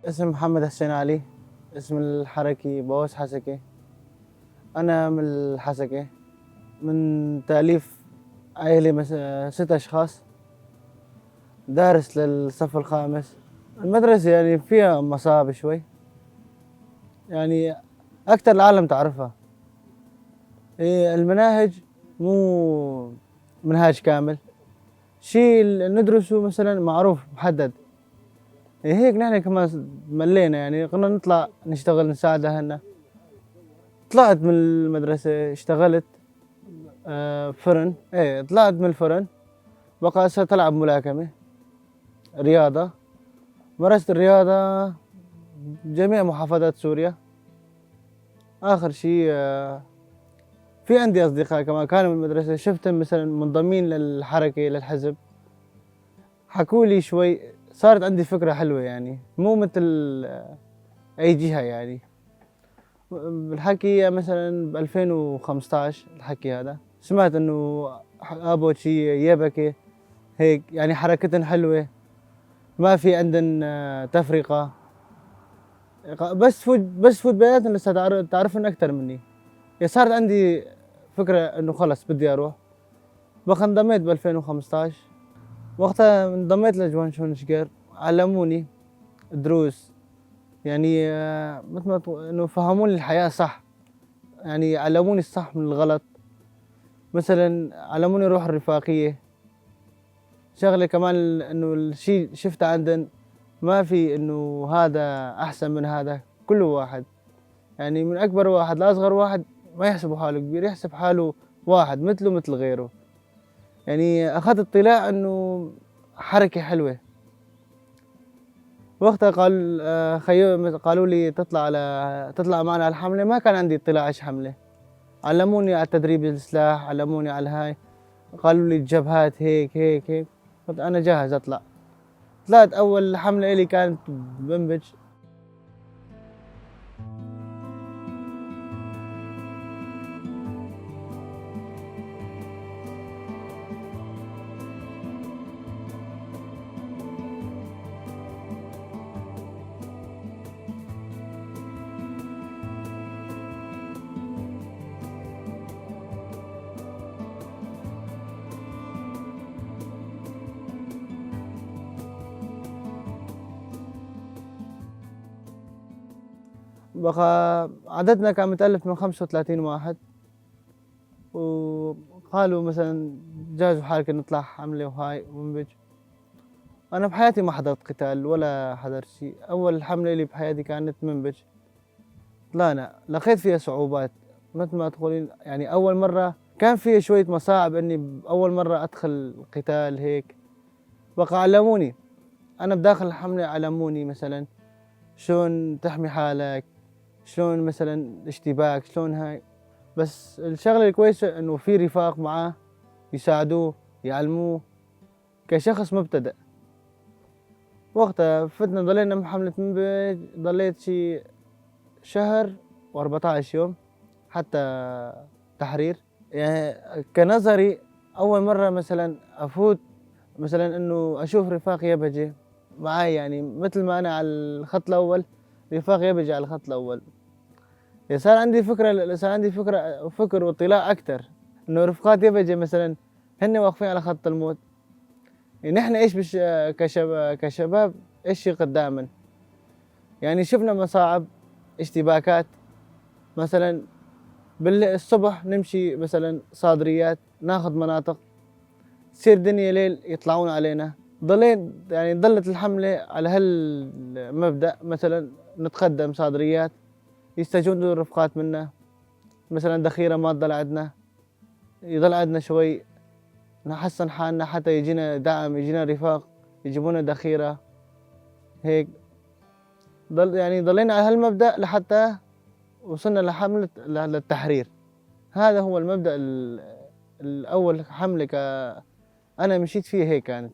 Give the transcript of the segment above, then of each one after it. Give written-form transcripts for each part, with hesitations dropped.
اسمي محمد حسين علي. اسم الحركي بوس حسكة. أنا من الحسكة، من تأليف عائلة 6 أشخاص. دارس للصف الخامس. المدرسة يعني فيها مصاعب شوي، يعني أكتر العالم تعرفها. المناهج مو منهاج كامل، شيء اللي ندرسه مثلا معروف محدد. هيك نحن كمان ملينا، يعني قلنا نطلع نشتغل نساعد أهلنا. طلعت من المدرسة اشتغلت فرن. طلعت من الفرن، بقى صرت ألعب ملاكمة رياضة. مارست الرياضة جميع محافظات سوريا. آخر شيء في عندي أصدقاء كمان كانوا من المدرسة، شفتهم مثلا منضمين للحركة للحزب، حكوا لي شوي. صارت عندي فكرة حلوة، يعني مو مثل أي جهة. يعني بالحكي مثلا ب 2015 الحكي هذا سمعت إنه أبو شي يبكي هيك، يعني حركتهم حلوة، ما في عندن تفرقة. بس فوت بيناتنا لسه تعرفن أكثر مني. صارت عندي فكرة إنه خلص بدي أروح. بقى انضميت ب 2015. وقتها انضميت لجوان شون شقر، علموني دروس، يعني مثل ما إنه فهموني الحياة صح، يعني علموني الصح من الغلط. مثلا علموني روح الرفاقية. شغلة كمان إنه الشيء شفته عندن، ما في إنه هذا أحسن من هذا، كله واحد. يعني من أكبر واحد لأصغر واحد ما يحسب حاله كبير، يحسب حاله واحد مثله مثل غيره. يعني أخذت اطلاع إنه حركة حلوة. وقتها قالوا لي تطلع معنا على الحملة. ما كان عندي اطلاع إيش حملة. علموني على تدريب السلاح، علموني على هاي، قالوا لي الجبهات هيك هيك هيك. قلت أنا جاهز أطلع. طلعت أول حملة إلي كانت بمنبج. بقى عددنا كان متألف من 35 واحد، وقالوا مثلا جهزوا حالكم نطلع حملة وهاي ومنبج. أنا بحياتي ما حضرت قتال ولا حضرت شيء. أول حملة لي بحياتي كانت منبج. طلعنا لقيت فيها صعوبات مثل ما تقولين، يعني أول مرة كان فيها شوية مصاعب إني أول مرة أدخل قتال هيك. بقى علموني، أنا بداخل الحملة علموني مثلا شلون تحمي حالك، شلون مثلا اشتباك، شلون هاي. بس الشغلة الكويسة إنه في رفاق معاه يساعدوه يعلموه كشخص مبتدئ. وقتها فتنا ضلينا بحملة منبج، ضليت شي شهر و14 يوم حتى تحرير. يعني كنظري أول مرة مثلا أفوت، مثلا إنه أشوف رفاق يبجي معاي، يعني مثل ما أنا على الخط الأول رفاق يبجي على الخط الأول. صار عندي فكر واطلاع أكثر إنه رفقات يبجي مثلا هن واقفين على خط الموت. يعني نحن إيش كشباب إيش قدامنا. يعني شفنا مصاعب، اشتباكات. مثلا الصبح نمشي مثلا صادريات، ناخذ مناطق، تصير دنيا ليل يطلعون علينا. ضلت الحملة على هالمبدأ. مثلا نتقدم صادريات، يستجوبوا الرفقات منا. مثلا ذخيرة ما تضل عندنا، يضل عندنا شوي، نحسن حالنا حتى يجينا دعم، يجينا رفاق يجيبونا ذخيرة هيك. ضلينا على هالمبدأ لحتى وصلنا لحملة للتحرير. هذا هو المبدأ الأول حملة أنا مشيت فيه هيك كانت.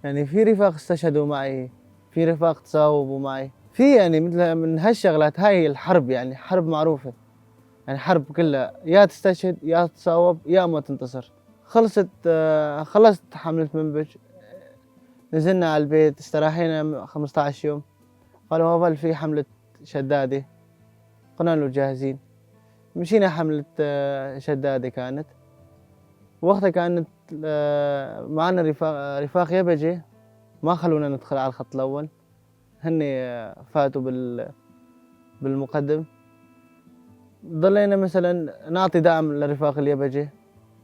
يعني في رفاق استشهدوا معي، في رفاق تصاوبوا معي، في يعني مثل من هالشغلات. هاي الحرب يعني حرب معروفة، يعني حرب كلها يا تستشهد يا تتصاوب يا ما تنتصر. خلصت حملة منبج، نزلنا على البيت استراحينا 15 يوم. قالوا هذا في حملة شدادة، قلنا له جاهزين. مشينا حملة شدادة كانت. وقتها كانت معنا رفاق يبجي، ما خلونا ندخل على الخط الأول. هن فاتوا بالمقدم. ضلينا مثلا نعطي دعم للرفاق اليبجي،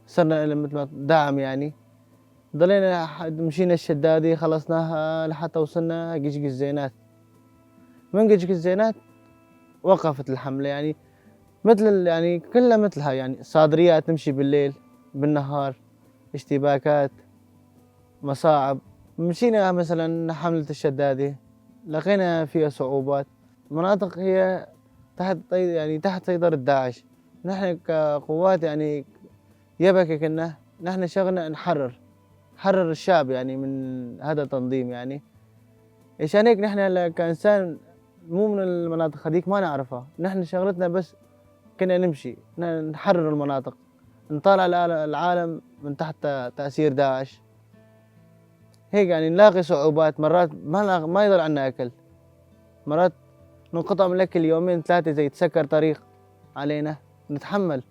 صرنا مثل ما دعم يعني. ضلينا مشينا الشدادي خلصناها لحتى وصلنا قشق الزينات. من قشق الزينات وقفت الحملة يعني مثل يعني كلها مثلها، يعني صادريات تمشي بالليل بالنهار، اشتباكات، مصاعب. مشينا مثلا حملة الشدادي لقينا فيها صعوبات. مناطق هي تحت سيطرة داعش. نحن كقوات يعني يبكي كنا نحن شغلنا نحرر الشعب يعني من هذا التنظيم يعني. عشان هيك نحن كإنسان مو من المناطق هذيك ما نعرفها. نحن شغلتنا بس كنا نمشي نحرر المناطق، نطالع العالم من تحت تأثير داعش. هيك يعني نلاقي صعوبات، مرات ما يضل عنا أكل، مرات ننقطع من الأكل يومين ثلاثة زي تسكر طريق علينا، نتحمل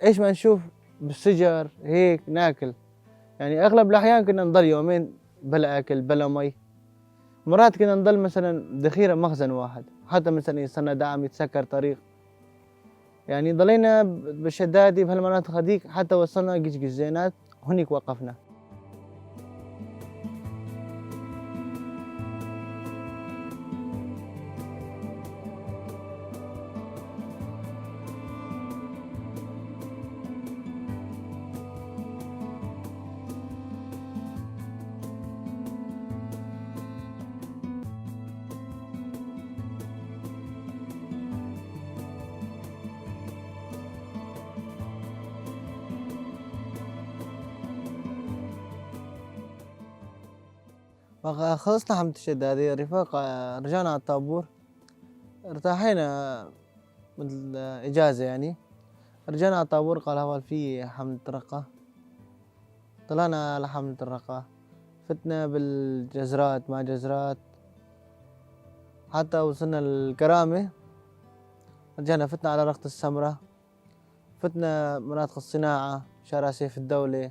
إيش ما نشوف بالسجر هيك ناكل. يعني أغلب الأحيان كنا نضل يومين بلا أكل بلا مي. مرات كنا نضل مثلا ذخيرة مخزن واحد، حتى مثلا يستنى دعم يتسكر طريق. يعني ضلينا بالشدادي بهالمناطق هذيك حتى وصلنا قشق الزينات، هنيك وقفنا. خلصنا حملة الشدادي، الرفاق رجعنا على الطابور، ارتاحينا مثل إجازة يعني. رجعنا على الطابور قال هو في حملة الرقة. طلعنا على حملة الرقة، فتنا بالجزرات مع جزرات حتى وصلنا الكرامة. رجعنا فتنا على رقة السمرة، فتنا مناطق الصناعة، شارع سيف الدولة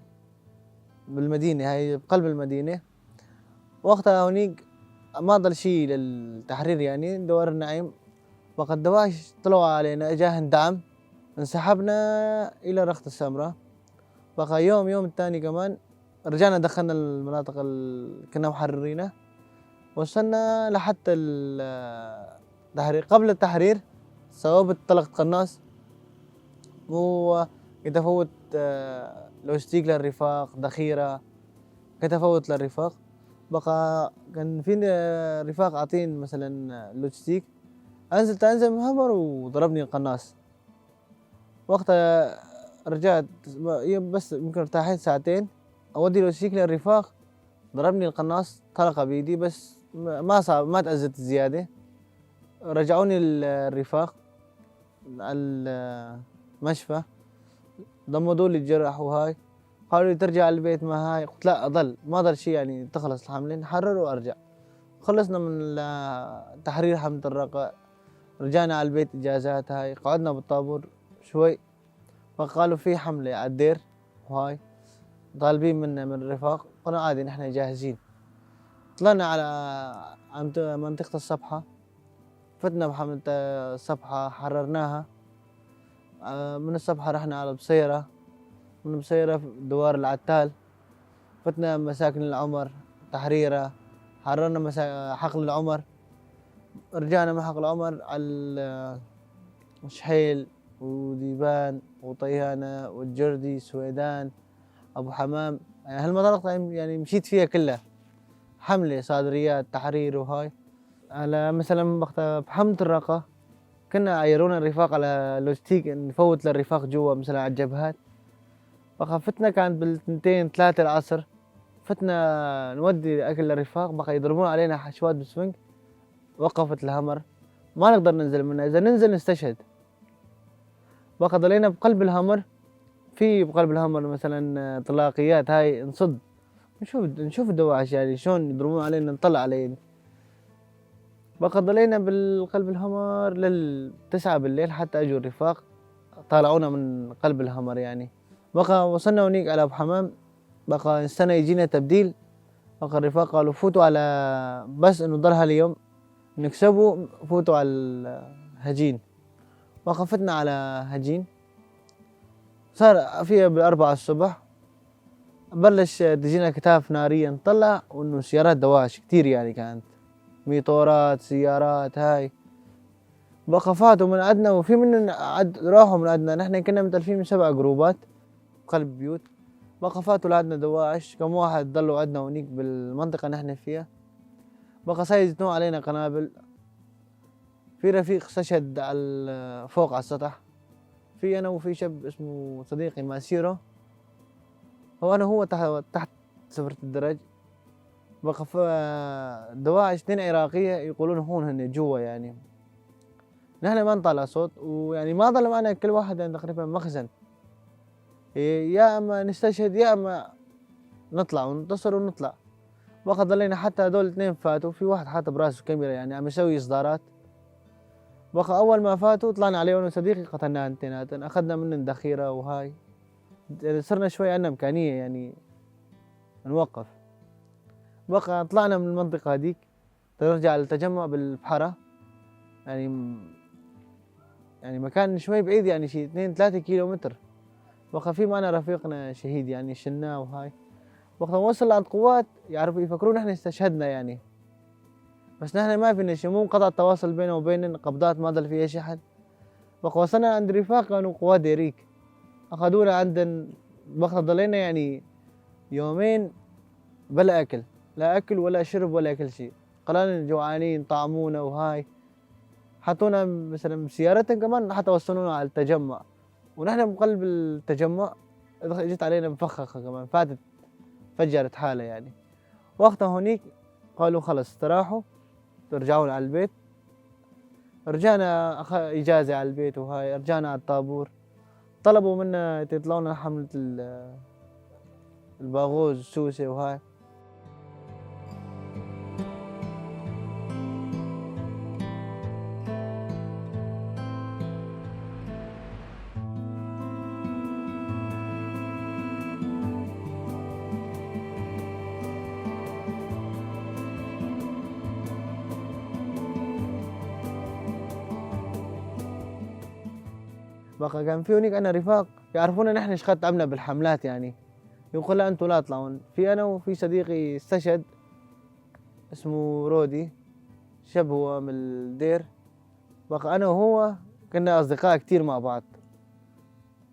بالمدينة، هاي بقلب المدينة. وقتها هونيك ما ضل شي للتحرير يعني، دوار النعيم بقى الدواعش طلعوا علينا، اجاهن دعم، انسحبنا الى رخت السمراء. بقى يوم الثاني كمان رجعنا دخلنا المناطق كنا محررينها. وصلنا لحتى التحرير. قبل التحرير صوابت طلقة قناص ويتفوت لوجستيك للرفاق، ذخيرة كتفوت للرفاق. بقى كان في رفاق عاطين مثلا لوجستيك، انزل من همر وضربني القناص. وقتها رجعت بس يمكن ارتاحت ساعتين، اودي لوجستيك للرفاق، ضربني القناص طلقة بيدي بس ما صار، ما تأذيت زيادة. رجعوني الرفاق على المشفى، ضمدوا لي الجرح وهاي. قالوا لي ترجع البيت ما هاي، قلت لا اضل، ما ضل شيء يعني تخلص الحملة نحرر وارجع. خلصنا من تحرير حملة الرقة، رجعنا على البيت اجازات هاي، قعدنا بالطابور شوي. فقالوا في حملة على الدير وهاي، طالبين منا من الرفاق. قلنا عادي نحن جاهزين. طلعنا على منطقة الصبحة، فتنا بحملة الصبحة حررناها. من الصبحة رحنا على بصيرة، من بصيرة دوار العتال، فتنا مساكن العمر تحريرة، حررنا حقل العمر. رجعنا من حقل العمر على شحيل وديبان وطيانة والجردي سويدان أبو حمام. يعني هالمناطق يعني مشيت فيها كلها حملة صادريات تحرير وهاي. على مثلا وقت بحملة الرقة كنا عيرونا الرفاق على لوجستيك نفوت للرفاق جوا مثلا على الجبهات. فخفتنا كانت بالثنتين ثلاثة العصر، فتنا نودي أكل للرفاق، بقى يضربون علينا حشوات بسفنج. وقفت الهامر، ما نقدر ننزل منها، إذا ننزل نستشهد. بقى ضلينا بقلب الهامر، في بقلب الهامر مثلا طلاقيات هاي نصد، نشوف الدواعش يعني شلون يضربون علينا، نطلع علينا. بقى ضلينا بالقلب الهامر لل9 بالليل حتى اجوا الرفاق طالعونا من قلب الهامر يعني. بقى وصلنا هونيك على ابو حمام، بقى نستنى يجينا تبديل. بقى الرفاق قالوا فوتوا على، بس انه ضل هاليوم نكسبوا، فوتوا على الهجين. بقى فتنا على هجين، صار فيها ب4 الصبح بلش تجينا كتاف نارية نطلع، وانه سيارات دواعش كتير يعني، كانت ميطورات سيارات هاي. بقى فاتوا من عندنا، وفي من راحوا من عندنا، نحن كنا متألفين من 7 جروبات قلب بيوت. بقى فاتوا لعندنا دواعش، كم واحد ضلوا عندنا هونيك بالمنطقة نحن فيها. بقى سيزنوا علينا قنابل. في رفيق استشهد على فوق على السطح، في انا وفي شاب اسمه صديقي ماسيرو، هو انا هو تحت سفرة الدرج. بقى دواعش 2 عراقية يقولون هون هن جوا يعني. نحن ما نطلع صوت، ويعني ما ضل معنا كل واحد يعني تقريبا مخزن، يا اما نستشهد يا اما نطلع وننتصر ونطلع. بقى ضلينا حتى هذول 2 فاتوا، في واحد حاط براسه كاميرا يعني عم يسوي اصدارات. بقى اول ما فاتوا طلعنا عليه انا وصديقي قتلناه اثنيناتنا، اخذنا منهم ذخيره وهاي. يعني صرنا شوي عندنا امكانيه يعني نوقف. بقى طلعنا من المنطقه هذيك، نرجع للتجمع بالبحره يعني، يعني مكان شوي بعيد يعني شي 2-3 كيلومتر. بقى في معنا رفيقنا شهيد يعني شلناه وهاي. وقت ما وصل عند قوات يعرفوا يفكرون احنا استشهدنا يعني، بس نحن ما فينا شيء، مو انقطع التواصل بينه وبين قبضات، ما ضل في شي احد. بقى وصلنا عند رفاق كانوا قوات ديريك، اخذونا عند. بقى ضلينا يعني يومين بلا اكل، لا اكل ولا شرب ولا كل شيء. قلنا جوعانين، طعمونا وهاي. حطونا مثلا بسيارتهم كمان حتى وصلونا على التجمع، ونحن بقلب التجمع جت علينا مفخخة كمان، فجرت حالة يعني. وقتها هونيك قالوا خلص استراحوا، ترجعون على البيت. رجعنا إجازة على البيت وهاي، رجعنا على الطابور. طلبوا منا يطلعونا حملة الباغوز السوسة وهاي. بقى كان في هونيك أنا رفاق يعرفونا نحن ايش تعبنا بالحملات يعني، يقول لا انتوا لا تطلعون. في أنا وفي صديقي استشهد اسمه رودي، شاب هو من الدير. بقى أنا وهو كنا أصدقاء كتير مع بعض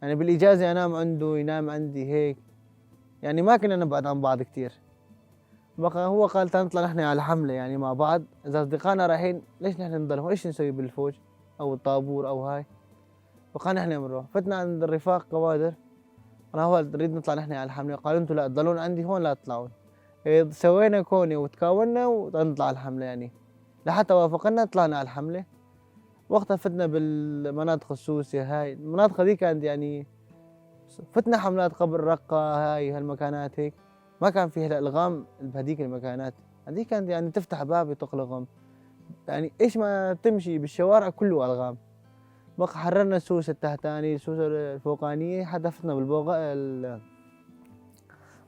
يعني، بالإجازة أنام عنده ينام عندي هيك يعني، ما كنا نبعد عن بعض كتير. بقى هو قال تعال نطلع نحن على حملة يعني مع بعض، إذا أصدقائنا رايحين ليش نحن نضل هون، إيش نسوي بالفوج أو الطابور أو هاي. بقى نحن بنروح. فتنا عند الرفاق كوادر، أنا هو نريد نطلع نحن على الحملة، قالوا أنتوا لا تضلون عندي هون لا تطلعون. إيه سوينا كوني وتكاوننا ونطلع على الحملة يعني، لحتى وافقنا طلعنا على الحملة. وقتها فتنا بالمناطق السوسة هاي، المناطق هذيك كانت يعني فتنا حملات قبل رقة هاي هالمكانات هيك. ما كان فيها الألغام بهذيك المكانات، هذيك كانت يعني تفتح باب تغلقهم يعني، ايش ما تمشي بالشوارع كله ألغام. بقى حررنا السوس التحتاني السوس الفوقانية، حدفتنا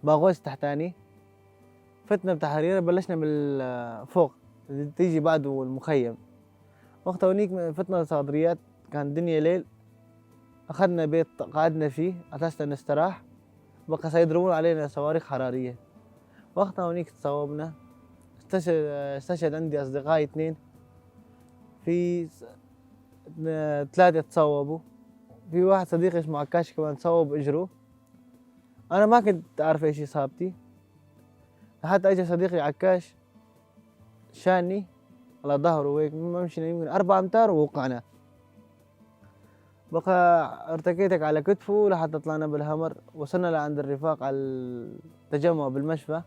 بالباغوز التحتاني. فتنا بتحرير، بلشنا بالفوق تيجي بعده المخيم. وقتها هونيك فتنا صادريات، كان الدنيا ليل. أخذنا بيت قعدنا فيه أساسا نستراح. بقى سيضربون علينا صواريخ حرارية. وقتها هونيك تصوبنا. استشهد عندي أصدقائي 2، في 3 تصوبوا. في واحد صديقي اسمه عكاش كمان تصوب إجره. أنا ما كنت أعرف إيش إصابتي، لحتى أجى صديقي عكاش شاني على ظهره وهيك، ما مشينا يمكن 4 أمتار ووقعنا. بقى ارتكيتك على كتفه لحتى طلعنا بالهمر، وصلنا لعند الرفاق على التجمع بالمشفى.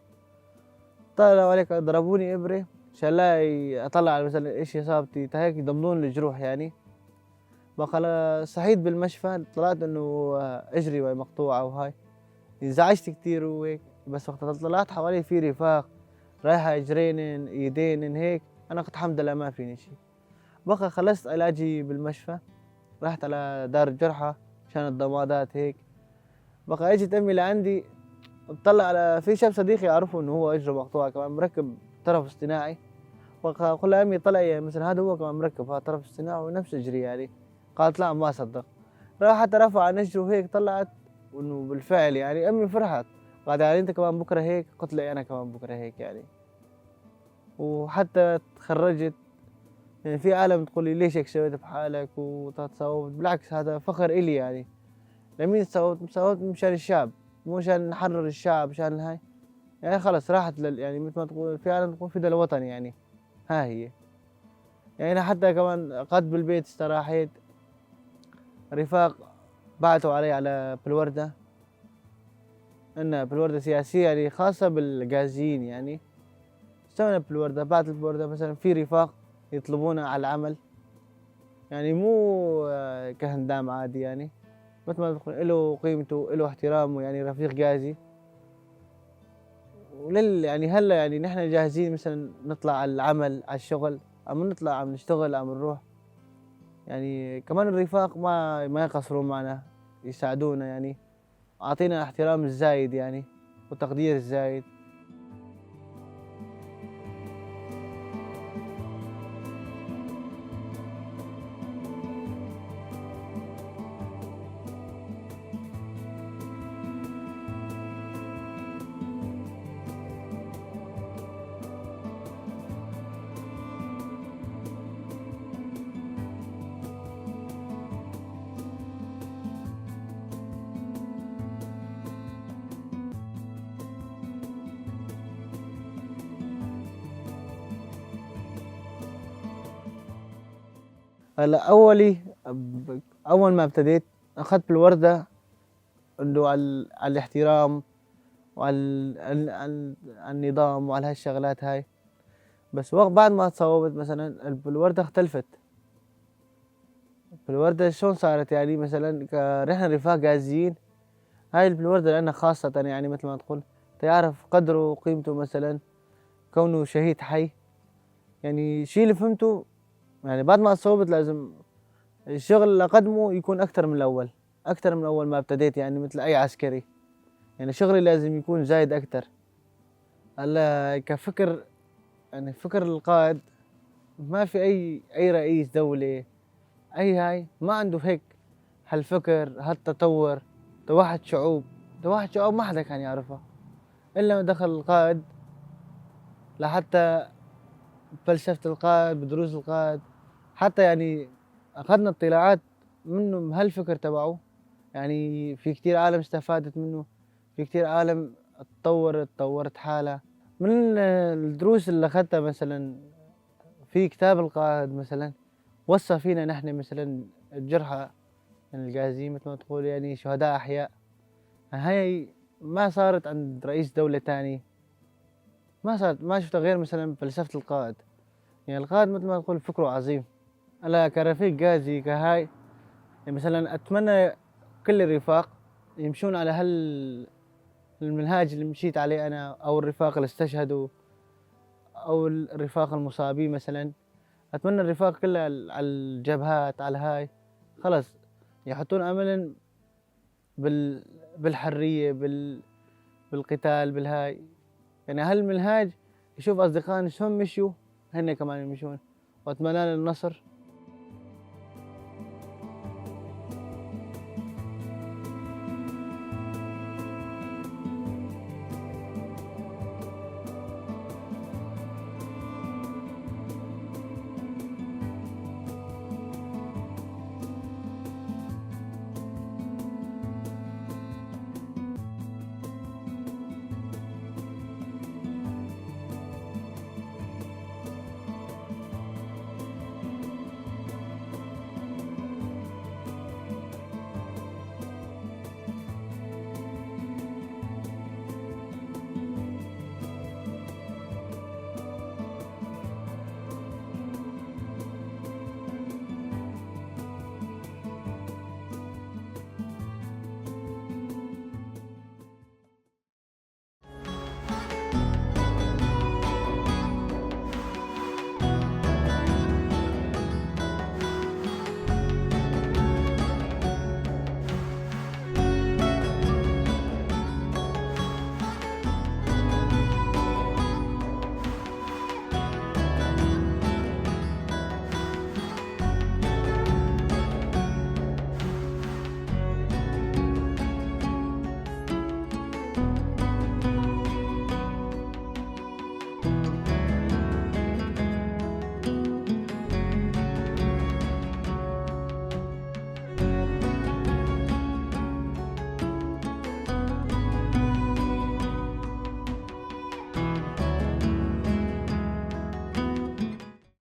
طلعوا عليك ضربوني إبرة عشان لا أطلع على مثلا إيش إصابتي، هيك يضمنون الجروح يعني. بقى صحيت بالمشفى، طلعت إنه إجري وهي مقطوعة وهاي، انزعجت كتير وهيك. بس وقت طلعت حوالي في رفاق رايحة إجرين إيدين هيك، أنا كنت الحمد لله ما فيني شي. بقى خلصت علاجي بالمشفى، رحت على دار الجرحى عشان الضمادات هيك. بقى اجت امي لعندي، بطلع على في شاب صديقي اعرفه انه هو اجره مقطوعه كمان مركب طرف اصطناعي. بقى اقول لها امي طلع يعني مثلا هذا هو كمان مركب هذا طرف اصطناعي ونفس اجري يعني. قالت لا ما صدق. راحت رفع عن اجره هيك، طلعت انه بالفعل يعني. امي فرحت، قالت يعني انت كمان بكره هيك؟ قلت لها انا كمان بكره هيك يعني. وحتى تخرجت. يعني في عالم تقول لي ليش هيك سويت بحالك وتصوت، بالعكس هذا فخر إلي يعني. لمين صوت؟ صوت مشان الشعب، مو عشان نحرر الشعب عشان هاي يعني. خلص راحت يعني مثل ما تقول في عالم تقول فدا الوطن يعني. ها هي يعني. أنا حتى كمان قعدت بالبيت استراحيت. رفاق بعثوا علي على بالوردة، إن بالوردة سياسية يعني خاصة بالغازيين يعني. استوينا بالوردة، بعد البوردة مثلا في رفاق يطلبونا على العمل يعني، مو كهندام عادي يعني. مثل ما تقول له قيمته له احترامه يعني، رفيق غازي. يعني هلا يعني نحن جاهزين مثلا نطلع على العمل على الشغل، عم نطلع عم نشتغل عم نروح يعني. كمان الرفاق ما يقصرون معنا، يساعدونا يعني. اعطينا احترام الزايد يعني وتقدير الزايد. هلا اول ما ابتديت اخذت بالوردة انه على الاحترام وعلى على النظام وعلى هالشغلات هاي. بس وقت بعد ما تصوبت مثلا بالوردة اختلفت. بالوردة شلون صارت يعني؟ مثلا رحنا رفاق غازيين، هاي بالوردة لأنها خاصة يعني مثل ما تقول تعرف قدره وقيمته. مثلا كونه شهيد حي يعني. شي اللي فهمته يعني بعد ما صوبت لازم الشغل اللي أقدمه يكون أكثر من الأول، أكثر من أول ما ابتديت يعني. مثل أي عسكري يعني شغلي لازم يكون زايد أكثر. هلا كفكر يعني فكر القائد، ما في أي رئيس دولة أي هاي ما عنده هيك هالفكر هالتطور. توحد شعوب ما حدا كان يعرفها إلا ما دخل القائد. لحتى فلسفة القائد بدروس القائد، حتى يعني أخذنا اطلاعات منه بهالفكر تبعه يعني. في كتير عالم استفادت منه، في كتير عالم طورت حالها من الدروس اللي أخذتها. مثلا في كتاب القائد مثلا وصى فينا نحن مثلا الجرحى يعني الغازيين مثل ما تقول يعني شهداء أحياء. هاي ما صارت عند رئيس دولة تاني، ما صارت ما شفتها غير مثلا فلسفة القائد يعني. القائد مثل ما تقول فكره عظيم. أنا كرفيق غازي كهاي يعني مثلا أتمنى كل الرفاق يمشون على المنهاج اللي مشيت عليه أنا، أو الرفاق اللي استشهدوا، أو الرفاق المصابين مثلا. أتمنى الرفاق كلها على الجبهات على هاي خلص يحطون أملا بالحرية بالقتال بالهاي يعني. هالمنهاج يشوف أصدقائنا شلون مشيوا هن كمان يمشون. وأتمنى لنا النصر.